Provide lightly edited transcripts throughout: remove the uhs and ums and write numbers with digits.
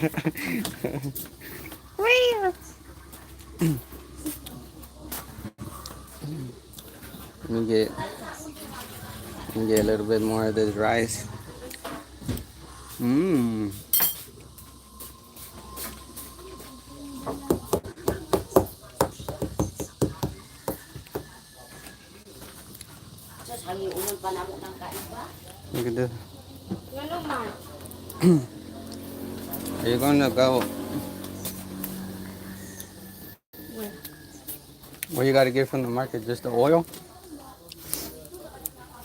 Let me get a little bit more of this rice. Mmm. Look at this. Are you gonna go? What you gotta get from the market? Just the oil?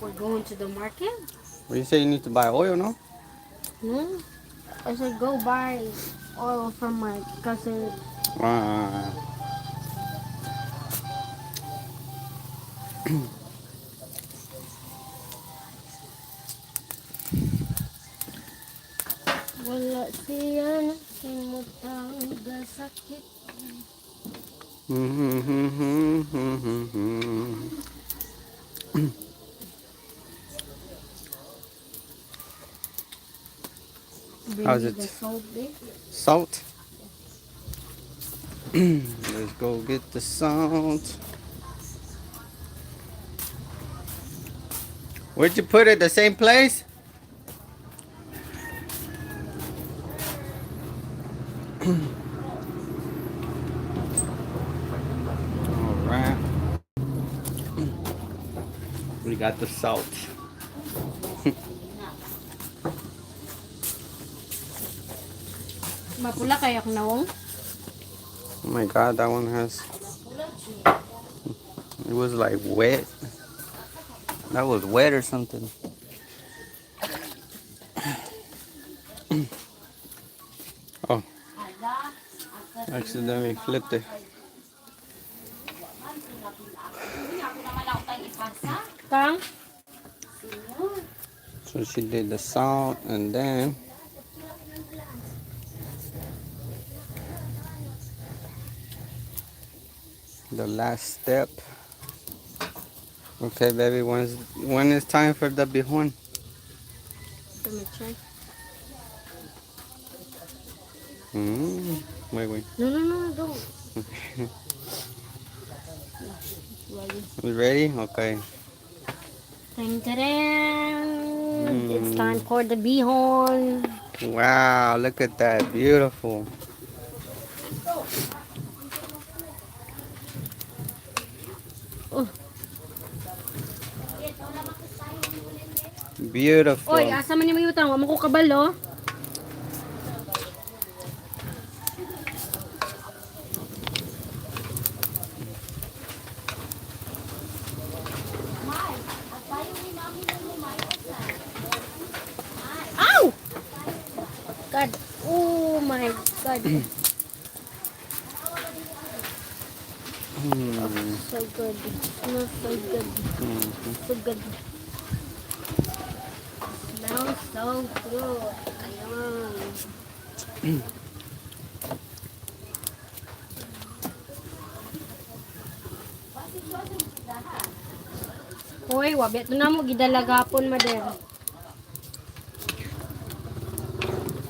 We're going to the market? Well, you say you need to buy oil, no? No. I said go buy oil from my cousin. Uh, Wala siya nakimutang gasakit. How's it? The salt there. Salt? Let's go get the salt. Where'd you put it? The same place? Alright. We got the salt. Mapula kayak nawong? Oh my god, that one has... It was like wet. That was wet or something. Oh. Accidentally flipped it. Kang? So she did the salt and then the last step. Okay, baby, when is time for the BIHON? Let me check. Wait. No, don't. You ready? Okay. It's time for the BIHON. Wow, look at that. Beautiful. Oh. Beautiful. Oy, asa man ni mayutang? Wa mo ko kabalo. Ow! God. Oh my God. So good. Smells so good. So good. Smells so good. Ayan. Hoy, wabi ito na mo gidalagapon, Mader.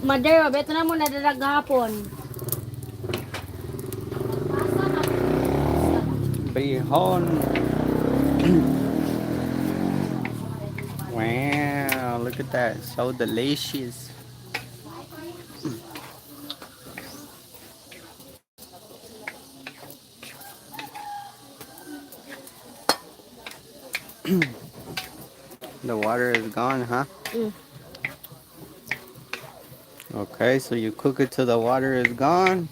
Mader, wabi ito na mo nadalagapon. BIHON. Wow, look at that. So delicious. The water is gone, huh? Okay, so you cook it till the water is gone.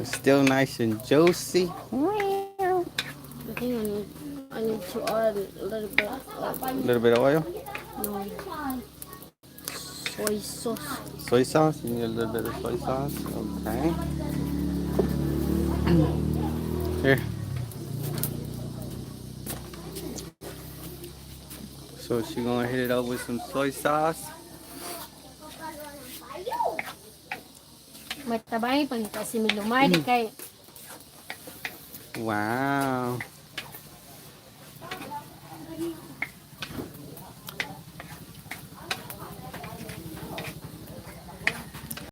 It's still nice and juicy. I think I need to add a little bit of A little bit of oil. no, soy sauce. Soy sauce. You need a little bit of soy sauce. Okay. Here. So she's gonna hit it up with some soy sauce. Matabay pang kasi milumay di kay Wow.